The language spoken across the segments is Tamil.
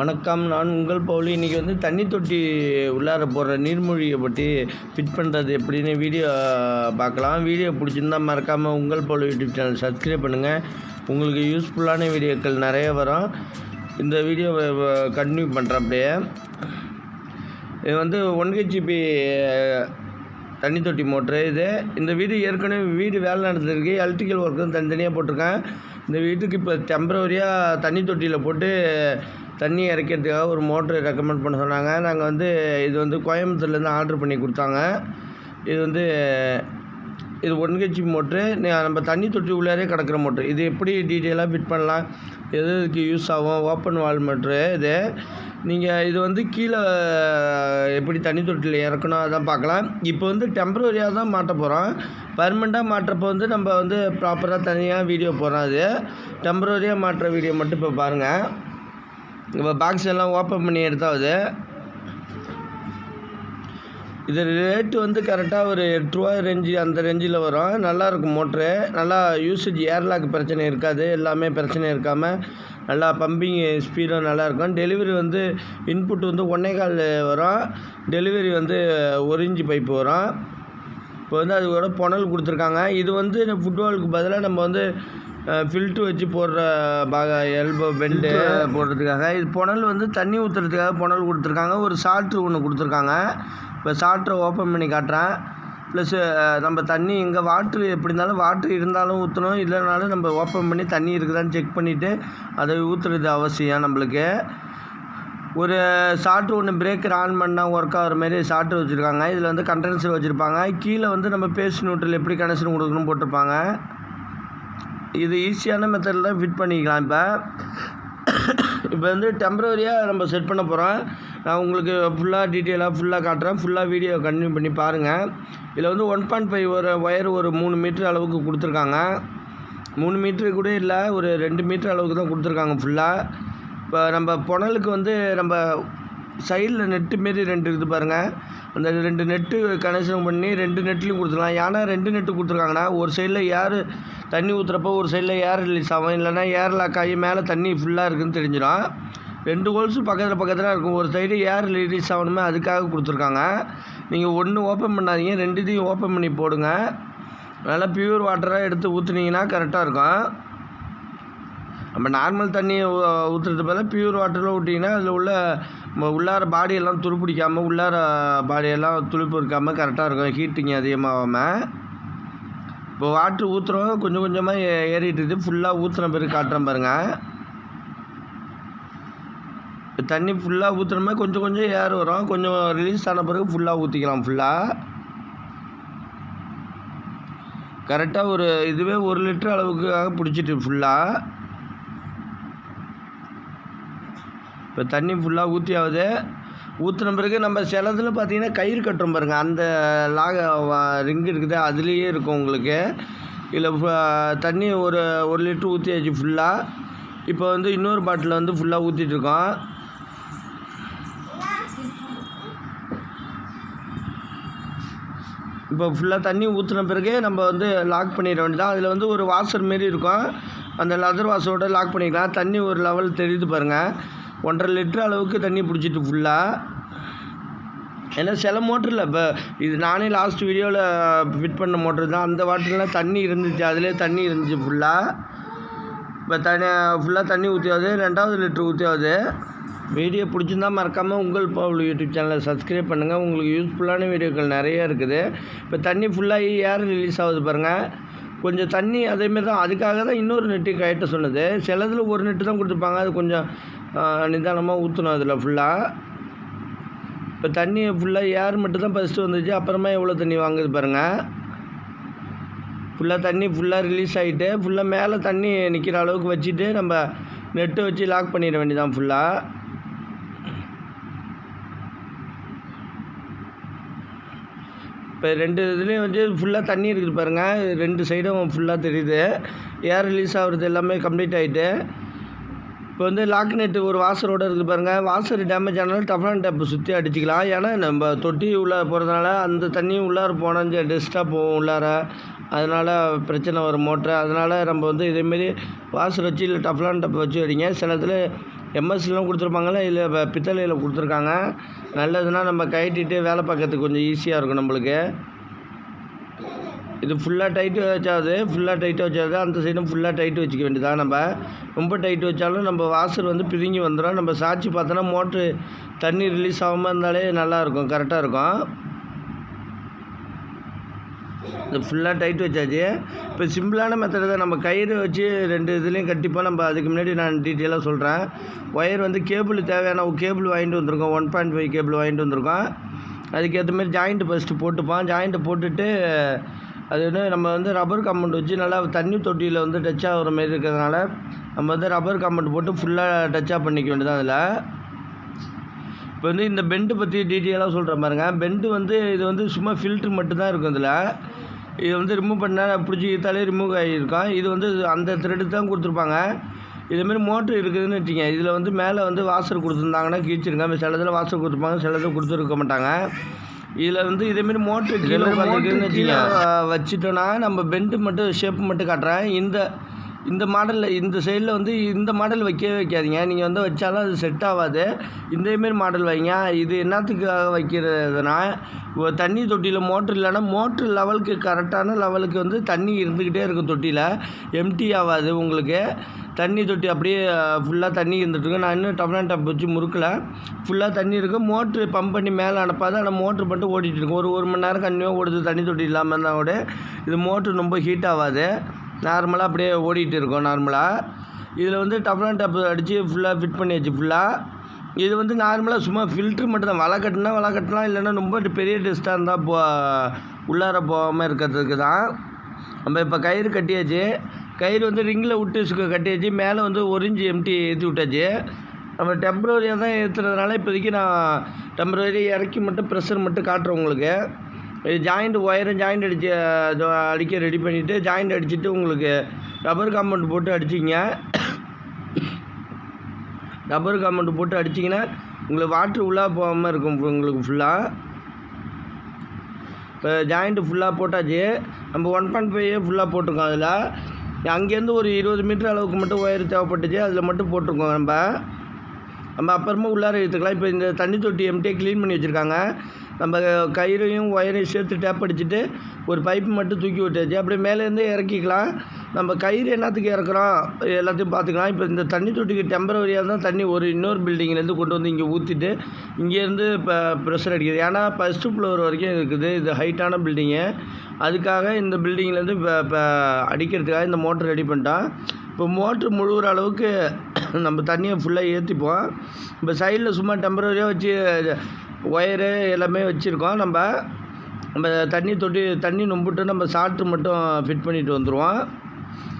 வணக்கம். நான் உங்கள் பவுலி. இன்றைக்கி வந்து தண்ணி தொட்டி உள்ளார போடுற நீர்மூழ்கியை பற்றி ஃபிட் பண்ணுறது எப்படின்னு வீடியோ பார்க்கலாம். வீடியோ பிடிச்சிருந்தால் மறக்காமல் உங்கள் பவுலி யூடியூப் சேனல் சப்ஸ்கிரைப் பண்ணுங்கள். உங்களுக்கு யூஸ்ஃபுல்லான வீடியோக்கள் நிறைய வரும். இந்த வீடியோ கண்டினியூ பண்ணுறேன். அப்படியே இது வந்து 1 HP தண்ணி தொட்டி மோட்ரு. இந்த வீடு ஏற்கனவே வேலை நடந்துருக்கு. எலக்ட்ரிக்கல் ஒர்க்கு தனித்தனியாக போட்டிருக்கேன். இந்த வீட்டுக்கு இப்போ டெம்பரவரியாக தண்ணி தொட்டியில் போட்டு தண்ணி இறைக்கிறதுக்காக ஒரு மோட்ரு ரெக்கமெண்ட் பண்ண சொன்னாங்க. நாங்கள் வந்து இது வந்து கோயம்புத்தூர்லேருந்து ஆர்டர் பண்ணி கொடுத்தாங்க. இது 1 HP மோட்ரு. நம்ம தண்ணி தொட்டி உள்ளாரே கிடக்கிற மோட்ரு. இது எப்படி டீட்டெயிலாக ஃபிட் பண்ணலாம், எதுக்கு யூஸ் ஆகும், ஓப்பன் வால் மோட்ரு. நீங்கள் இது வந்து கீழே எப்படி தண்ணி தொட்டியில் இறக்கணும் அதான் பார்க்கலாம். இப்போ வந்து டெம்பரவரியாக தான் மாட்ட போகிறோம். பர்மனெண்ட்டாக மாட்டுறப்போ வந்து நம்ம வந்து ப்ராப்பராக தனியாக வீடியோ போடுறோம். அது டெம்பரவரியாக மாட்டுற வீடியோ மட்டும் இப்போ பாருங்கள். இப்போ பாக்ஸ் எல்லாம் ஓப்பன் பண்ணி எடுத்தாவது. இது ரேட்டு வந்து கரெக்டாக ஒரு 8 ரூபா ரேஞ்சு, அந்த ரேஞ்சில் வரும். நல்லாயிருக்கும் மோட்ரு. நல்லா யூசேஜ், ஏர்லாக் பிரச்சனை இருக்காது. எல்லாமே பிரச்சனை இருக்காமல் நல்லா பம்பிங் ஸ்பீடும் நல்லாயிருக்கும். டெலிவரி வந்து இன்புட் வந்து 1.25 வரும். டெலிவரி வந்து 1 இன்ச்சு பைப்பு வரும். இப்போ வந்து அது கூட புனல் கொடுத்துருக்காங்க. இது வந்து ஃபுட்பாலுக்கு பதிலாக நம்ம வந்து ஃபில்ட்ரு வச்சு போடுற எல்போ பெண்டு போடுறதுக்காக. இது புனல் வந்து தண்ணி ஊற்றுறதுக்காக புனல் கொடுத்துருக்காங்க. ஒரு சால்ட்ரு ஒன்று கொடுத்துருக்காங்க. இப்போ சால்ட்ரை ஓப்பன் பண்ணி காட்டுறேன். ப்ளஸ்ஸு நம்ம தண்ணி இங்கே வாட்ரு எப்படி இருந்தாலும் வாட்ரு இருந்தாலும் ஊற்றணும், இல்லைனாலும் நம்ம ஓப்பன் பண்ணி தண்ணி இருக்குதான்னு செக் பண்ணிவிட்டு அதை ஊற்றுறது அவசியம். நம்மளுக்கு ஒரு சால்ட்ரு ஒன்று பிரேக்கர் ஆன் பண்ணால் ஒர்க் ஆகிற மாதிரி சால்ட்ரு வச்சுருக்காங்க. இதில் வந்து கண்டென்சர் வச்சுருப்பாங்க. கீழே வந்து நம்ம பேஸ்ட் நியூட்ரல் எப்படி கனெக்ஷன் கொடுக்கணும் போட்டிருப்பாங்க. இது ஈஸியான மெத்தடில் தான் ஃபிட் பண்ணிக்கலாம். இப்போ வந்து டெம்பரவரியாக நம்ம செட் பண்ண போகிறோம். நான் உங்களுக்கு ஃபுல்லாக காட்டுறேன். ஃபுல்லாக வீடியோ கண்டினியூ பண்ணி பாருங்கள். இதில் வந்து 1.5 ஒயர் ஒரு 3 மீட்ரு அளவுக்கு கொடுத்துருக்காங்க. 3 மீட்ரு கூட இல்லை, ஒரு 2 மீட்ரு அளவுக்கு தான் கொடுத்துருக்காங்க ஃபுல்லாக. இப்போ நம்ம புனலுக்கு வந்து நம்ம சைடில் நெட்டு மாரி 2 இருக்குது பாருங்கள். அந்த 2 நெட்டு கனெக்ஷன் பண்ணி 2 நெட்லையும் கொடுத்துக்கலாம். ஏன்னா 2 நெட்டு கொடுத்துருக்காங்கன்னா ஒரு சைடில் ஏர் தண்ணி ஊற்றுறப்போ ஒரு சைடில் ஏர் ரிலீஸ் ஆகும், இல்லைனா ஏர் லாக் ஆகி மேலே தண்ணி ஃபுல்லாக இருக்குதுன்னு தெரிஞ்சிடும். 2 ஹோல்ஸும் பக்கத்தில் இருக்கும். ஒரு சைடு ஏர் ரிலீஸ் ஆகணுமே, அதுக்காக கொடுத்துருக்காங்க. நீங்கள் ஒன்று ஓப்பன் பண்ணாதீங்க, 2 ஓப்பன் பண்ணி போடுங்க. நல்லா பியூர் வாட்டராக எடுத்து ஊற்றுனீங்கன்னா கரெக்டாக இருக்கும். நம்ம நார்மல் தண்ணி ஊற்றுறது பதில் பியூர் வாட்டரில் ஊட்டிங்கன்னா அதில் உள்ள உள்ளார பாடியெல்லாம் துருப்பிடிக்காமல், உள்ளார பாடியெல்லாம் துளிப்பு இருக்காமல் கரெக்டாக இருக்கும். ஹீட்டிங் அதிகமாகாமல். இப்போ வாட்ரு ஊற்றுறோம், கொஞ்சம் கொஞ்சமாக ஏறிட்டுது. ஃபுல்லாக ஊற்றுன பிறகு காட்டுறேன் பாருங்கள். இப்போ தண்ணி ஃபுல்லாக ஊற்றுற மாதிரி கொஞ்சம் கொஞ்சம் ஏர் வரும். கொஞ்சம் ரிலீஸ் ஆன பிறகு ஃபுல்லாக ஊற்றிக்கலாம். ஃபுல்லாக கரெக்டாக ஒரு இதுவே 1 லிட்டர் அளவுக்காக பிடிச்சிட்டு ஃபுல்லாக. இப்போ தண்ணி ஃபுல்லாக ஊற்றியாவது. ஊற்றின பிறகு நம்ம சிலதில் பார்த்திங்கன்னா கயிறு கட்டுறோம் பாருங்கள். அந்த ரிங்கு இருக்குது, அதுலேயே இருக்கும் உங்களுக்கு. இல்லை தண்ணி ஒரு 1 லிட்டர் ஊற்றியாச்சு ஃபுல்லாக. இப்போ வந்து இன்னொரு பாட்டில் வந்து ஃபுல்லாக ஊற்றிட்டுருக்கோம். இப்போ ஃபுல்லாக தண்ணி ஊற்றின பிறகு நம்ம வந்து லாக் பண்ணிட வேண்டியதான். அதில் வந்து ஒரு வாஷர் மாரி இருக்கும். அந்த லெதர் வாஷரோட லாக் பண்ணிக்கலாம். தண்ணி ஒரு லெவல் தெரியுது பாருங்கள். 1.5 லிட்டர் அளவுக்கு தண்ணி பிடிச்சிட்டு ஃபுல்லாக. ஏன்னா சில மோட்டரில் இப்போ இது நானே லாஸ்ட் வீடியோவில் ஃபிட் பண்ண மோட்ரு தான். அந்த வாட்டர்லாம் தண்ணி இருந்துச்சு, அதிலே தண்ணி இருந்துச்சு ஃபுல்லாக. இப்போ ஃபுல்லாக தண்ணி ஊற்றியாவது, 2வது லிட்டர் ஊற்றியாவது. வீடியோ பிடிச்சிருந்தால் மறக்காமல் உங்கள் பவுல் யூடியூப் சேனலை சப்ஸ்கிரைப் பண்ணுங்கள். உங்களுக்கு யூஸ்ஃபுல்லான வீடியோக்கள் நிறைய இருக்குது. இப்போ தண்ணி ஃபுல்லாகி ஏர் ரிலீஸ் ஆகுது பாருங்கள். கொஞ்சம் தண்ணி அதேமாரி தான். அதுக்காக தான் இன்னொரு நெட்டு கட்ட சொன்னது. சிலதில் ஒரு நெட்டு தான் கொடுத்துருப்பாங்க. அது கொஞ்சம் நிதானமாக ஊற்றணும் அதில் ஃபுல்லாக. இப்போ தண்ணி ஃபுல்லாக ஏர் மட்டும் தான் ஃபஸ்ட்டு வந்துச்சு. அப்புறமா எவ்வளோ தண்ணி வாங்குது பாருங்கள். ஃபுல்லாக தண்ணி ஃபுல்லாக ரிலீஸ் ஆகிட்டு ஃபுல்லாக மேலே தண்ணி நிற்கிற அளவுக்கு வச்சுட்டு நம்ம நெட்டு வச்சு லாக் பண்ணிட வேண்டியதான் ஃபுல்லாக. இப்போ 2 இதுலேயும் வந்து ஃபுல்லாக தண்ணி இருக்குது பாருங்கள். 2 சைடும் ஃபுல்லாக தெரியுது. ஏர் ரிலீஸ் ஆகிறது எல்லாமே கம்ப்ளீட் ஆகிட்டு. இப்போ வந்து லாக் நெட்டு ஒரு வாஷரோடு இருக்குது பாருங்கள். வாஷர் டேமேஜ் ஆனாலும் டஃப்லான் டேப்பு சுற்றி அடிச்சிக்கலாம். ஏன்னா நம்ம தொட்டி உள்ளார போகிறதுனால அந்த தண்ணியும் உள்ளார போனால் டெஸ்ட்டாக போகும் உள்ளார. அதனால் பிரச்சனை வரும் மோட்ரு. அதனால் நம்ம வந்து இதேமாரி வாஷர் வச்சு இல்லை டஃப்லான் டப் வச்சு அடிங்க. சில இதில் எம்எஸ்லாம் கொடுத்துருப்பாங்கல்ல, இல்லை பித்தளையில் கொடுத்துருக்காங்க. நல்லதுன்னா நம்ம கழட்டிட்டு வேலை பார்க்கறதுக்கு கொஞ்சம் ஈஸியாக இருக்கும் நம்மளுக்கு. இது ஃபுல்லாக டைட்டு வச்சாது, அந்த சைடும் ஃபுல்லாக டைட்டு வச்சுக்க வேண்டியதான். நம்ம ரொம்ப டைட்டு வச்சாலும் நம்ம வாசல் வந்து பிதுங்கி வந்துடும். நம்ம சாட்சி பார்த்தோன்னா மோட்ரு தண்ணி ரிலீஸ் ஆகாமல் இருந்தாலே நல்லாயிருக்கும், கரெக்டாக இருக்கும். இது ஃபுல்லாக டைட்டு வச்சாச்சு. இப்போ சிம்பிளான மெத்தடு தான். நம்ம கயிறு வச்சு 2 இதுலேயும் கட்டிப்போம். நம்ம அதுக்கு முன்னாடி நான் டீட்டெயிலாக சொல்கிறேன். ஒயர் வந்து கேபிள் தேவையான கேபிள் வாங்கிட்டு வந்திருக்கோம், 1.5 கேபிள் வாங்கிட்டு வந்திருக்கோம். அதுக்கேற்ற மாதிரி ஜாயிண்ட்டு ஃபஸ்ட்டு போட்டுப்போம். ஜாயிண்ட்டு போட்டுட்டு அது வந்து நம்ம வந்து ரப்பர் காம்பவுண்ட் வச்சு நல்லா தண்ணி தொட்டியில் வந்து டச் ஆகிற மாதிரி இருக்கிறதுனால நம்ம வந்து ரப்பர் காம்பவுண்ட் போட்டு ஃபுல்லாக டச்சாக பண்ணிக்க வேண்டியதான். அதில் இப்போ வந்து இந்த பெண்டு பற்றி டீட்டெயிலாக சொல்கிறேன் பாருங்க. பெண்டு வந்து இது வந்து சும்மா ஃபில்ட்ரு மட்டும்தான் இருக்கும். இதில் இது வந்து ரிமூவ் பண்ணால் பிடிச்சி இழுத்தாலே ரிமூவ் ஆகியிருக்கும். இது வந்து அந்த த்ரெட்டு தான் கொடுத்துருப்பாங்க. இதேமாரி மோட்ரு இருக்குதுன்னு வச்சுங்க. இதில் வந்து மேலே வந்து வாசர் கொடுத்துருந்தாங்கன்னா கீழ்ச்சிருங்க. சில இதில் வாசர் கொடுத்துருப்பாங்க, சில இதில் கொடுத்துருக்க மாட்டாங்க. இதில் வந்து இதேமாரி மோட்ரு கீழே உட்காந்துருக்குன்னு வச்சுங்க. வச்சுட்டோன்னா நம்ம பெண்டு மட்டும் ஷேப்பு மட்டும் காட்டுறேன். இந்த மாடலில் இந்த சைடில் வந்து இந்த மாடல் வைக்கவே வைக்காதீங்க. நீங்கள் வந்து வச்சாலும் அது செட் ஆகாது. இதேமாரி மாடல் வைங்க. இது என்னத்துக்காக வைக்கிறதுனா, தண்ணி தொட்டியில் மோட்ரு இல்லைன்னா மோட்ரு லெவலுக்கு கரெக்டான லெவலுக்கு வந்து தண்ணி இருந்துக்கிட்டே இருக்கும். தொட்டியில் எம்டி ஆகாது உங்களுக்கு. தண்ணி தொட்டி அப்படியே ஃபுல்லாக தண்ணி இருந்துகிட்ருக்கு. நான் இன்னும் டப்ளான் டப் வச்சு முறுக்கலை. ஃபுல்லாக தண்ணி இருக்குது. மோட்ரு பம்ப் பண்ணி மேலே அனுப்பாது. ஆனால் மோட்ரு மட்டும் ஓடிட்டு இருக்கும். ஒரு மணி நேரம் கன்னியாக ஓடுது. தண்ணி தொட்டி இல்லாமல் இருந்தால் கூட இது மோட்ரு ரொம்ப ஹீட் ஆகாது. நார்மலாக அப்படியே ஓடிட்டு இருக்கும் நார்மலாக. இதில் வந்து டப்ளான் டப் அடித்து ஃபுல்லாக ஃபிட் பண்ணியாச்சு ஃபுல்லாக. இது வந்து நார்மலாக சும்மா ஃபில்ட்ரு மட்டும் தான். வலை கட்டலாம், இல்லைன்னா ரொம்ப பெரிய டெஸ்ட்டாக இருந்தால் உள்ளார போகாமல் இருக்கிறதுக்கு தான். நம்ம இப்போ கயிறு கட்டியாச்சு. கயிறு வந்து ரிங்கில் விட்டு கட்டியாச்சு. மேலே வந்து 1 இன்ச் எம்டி ஏற்றி விட்டாச்சு. நம்ம டெம்பரவரியாக தான் ஏற்றுறதுனால இப்போதைக்கு நான் டெம்பரவரி இறக்கி மட்டும் ப்ரெஷர் மட்டும் காட்டுறேன் உங்களுக்கு. இது ஜாயிண்ட் அடிக்க ரெடி பண்ணிவிட்டு ஜாயிண்ட் அடிச்சுட்டு உங்களுக்கு ரப்பர் காம்பவுண்ட் போட்டு அடிச்சிங்க. ரப்பர் காம்பவுண்ட் போட்டு அடிச்சிங்கன்னா உங்களுக்கு வாட்ரு உள்ளாக போகாமல் இருக்கும் உங்களுக்கு ஃபுல்லாக. இப்போ ஜாயிண்ட்டு ஃபுல்லாக போட்டாச்சு. நம்ம 1.5 ஃபுல்லாக போட்டிருக்கோம். அதில் அங்கேருந்து ஒரு 20 மீட்டர் அளவுக்கு மட்டும் ஒயர் தேவைப்பட்டுச்சு. அதில் மட்டும் போட்டிருக்கோம். நம்ம அப்புறமா உள்ளார எடுத்துக்கலாம். இப்போ இந்த தண்ணி தொட்டி எம்டியே க்ளீன் பண்ணி வச்சுருக்காங்க. நம்ம கயிறையும் ஒயரையும் சேர்த்து டேப் அடிச்சுட்டு ஒரு பைப்பு மட்டும் தூக்கி விட்டாச்சு. அப்படியே மேலேருந்தே இறக்கிக்கலாம். நம்ம கயிறு என்னத்துக்கு இறக்குறோம் எல்லாத்தையும் பார்த்துக்கலாம். இப்போ இந்த தண்ணி தொட்டிக்கு டெம்பரவரியாக தான் தண்ணி இன்னொரு பில்டிங்லேருந்து கொண்டு வந்து இங்கே ஊற்றிட்டு இங்கேருந்து இப்போ ப்ரெஷர் அடிக்குது. ஏன்னா ஃபஸ்ட்டு ஃப்ளோர் வரைக்கும் இருக்குது. இது ஹைட்டான பில்டிங்கு. அதுக்காக இந்த பில்டிங்லேருந்து இப்போ அடிக்கிறதுக்காக இந்த மோட்ரு ரெடி பண்ணிட்டோம். இப்போ மோட்ரு முழுகிற அளவுக்கு நம்ம தண்ணியை ஃபுல்லாக ஏற்றிப்போம். இப்போ சைடில் சும்மா டெம்பரவரியாக வச்சு ஒயரு எல்லாமே வச்சுருக்கோம். நம்ம தண்ணி நொம்பிட்டு நம்ம சால்ட்டு மட்டும் ஃபிட் பண்ணிட்டு வந்துடுவோம்.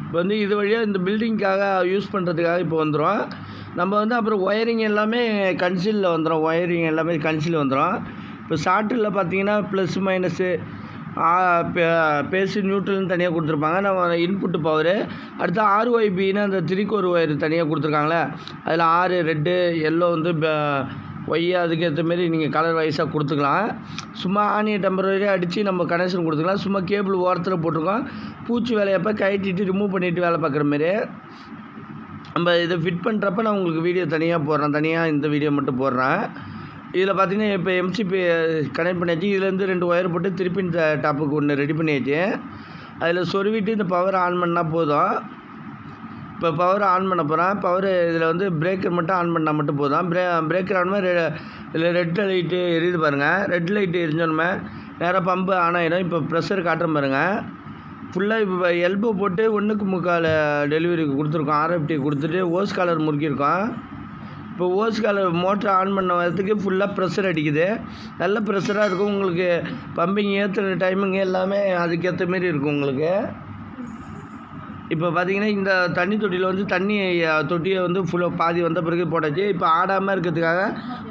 இப்போ வந்து இது வழியாக இந்த பில்டிங்க்காக யூஸ் பண்ணுறதுக்காக இப்போ வந்துடும். நம்ம வந்து அப்புறம் ஒயரிங் எல்லாமே கன்சிலில் வந்துடும். இப்போ சால்ட்டில் பார்த்தீங்கன்னா ப்ளஸ் மைனஸு பேஸு நியூட்ரல்னு தனியாக கொடுத்துருப்பாங்க. நம்ம இன்புட்டு பவரு அடுத்து RYBன்னு அந்த 3 கோர் ஒயர் தனியாக கொடுத்துருக்காங்களே. அதில் 6 ரெட்டு எல்லோ வந்து ஒய்யா அதுக்கேற்ற மாரி நீங்கள் கலர் வைஸாக கொடுத்துக்கலாம். சும்மா ஆணியை டெம்பரவரியாக அடித்து நம்ம கனெக்ஷன் கொடுத்துக்கலாம். சும்மா கேபிள் ஓரத்தில் போட்டிருக்கோம். பூச்சி வேலையப்போ கழட்டிட்டு ரிமூவ் பண்ணிவிட்டு வேலை பார்க்குற மாரி. நம்ம இதை ஃபிட் பண்ணுறப்ப நான் உங்களுக்கு வீடியோ தனியாக இந்த வீடியோ மட்டும் போடுறேன். இதில் பார்த்தீங்கன்னா இப்போ MCP கனெக்ட் பண்ணியாச்சு. இதுலேருந்து 2 ஒயர் போட்டு திருப்பி இந்த டாப்புக்கு ஒன்று ரெடி பண்ணியாச்சு. அதில் சொருவிட்டு இந்த பவர் ஆன் பண்ணால் போதும். இப்போ பவர் ஆன் பண்ண போகிறேன். இதில் வந்து பிரேக்கர் மட்டும் ஆன் பண்ணால் மட்டும் போதும். பிரேக்கர் ஆன் பண்ணி இதில் ரெட் லைட்டு எரியுது பாருங்கள். ரெட் லைட்டு எரிஞ்சோன்னுமே நேராக பம்பு ஆன் ஆகிடும். இப்போ ப்ரெஷர் காட்டுறேன் பாருங்கள். ஃபுல்லாக இப்போ எல்போ போட்டு 1/4 டெலிவரிக்கு கொடுத்துருக்கோம். RFT கொடுத்துட்டு ஓஸ் காலர் முறுக்கியிருக்கோம். இப்போ ஓஸ் காலர் மோட்டர் ஆன் பண்ண வரத்துக்கு ஃபுல்லாக ப்ரெஷர் அடிக்குது. நல்ல ப்ரெஷராக இருக்கும். உங்களுக்கு பம்பிங் ஏற்றுற டைமிங் எல்லாமே அதுக்கேற்ற மாரி இருக்கும் உங்களுக்கு. இப்போ பார்த்தீங்கன்னா இந்த தண்ணி தொட்டியில் வந்து தொட்டியை வந்து ஃபுல்லாக பாதி வந்த பிறகு போட்டாச்சு. இப்போ ஆடாமல் இருக்கிறதுக்காக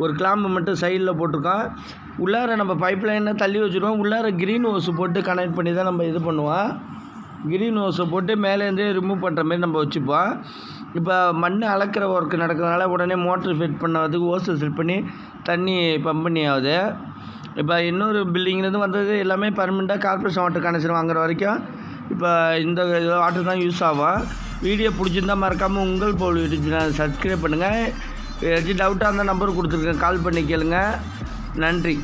ஒரு கிளாம்பு மட்டும் சைடில் போட்டிருக்கோம். உள்ளார நம்ம பைப் லைனை தள்ளி வச்சுருவோம். உள்ளார க்ரீன் ஹோஸு போட்டு கனெக்ட் பண்ணி தான் நம்ம இது பண்ணுவோம். க்ரீன் ஹோஸை போட்டு மேலேருந்தே ரிமூவ் பண்ணுற மாதிரி நம்ம வச்சுப்போம். இப்போ மண் அளக்கிற ஒர்க் நடக்கிறதுனால உடனே மோட்ரு ஃபிட் பண்ணதுக்கு ஹோஸை செட் பண்ணி தண்ணி பம்ப் பண்ணி ஆகுது. இப்போ இன்னொரு பில்டிங்லேருந்து வந்தது எல்லாமே பர்மனெண்ட்டாக கார்பரேஷன் வாட்டர் கனெக்ஷன் வாங்குற வரைக்கும் இப்போ இந்த வாட்டர் தான் யூஸ் ஆகும். வீடியோ பிடிச்சிருந்தால் மறக்காமல் உங்கள் போல் யூடியூப் சேனல் சப்ஸ்கிரைப் பண்ணுங்கள். ஏதாச்சும் டவுட்டாக இருந்தால் நம்பர் கொடுத்துருக்கேன், கால் பண்ணி கேளுங்க. நன்றி.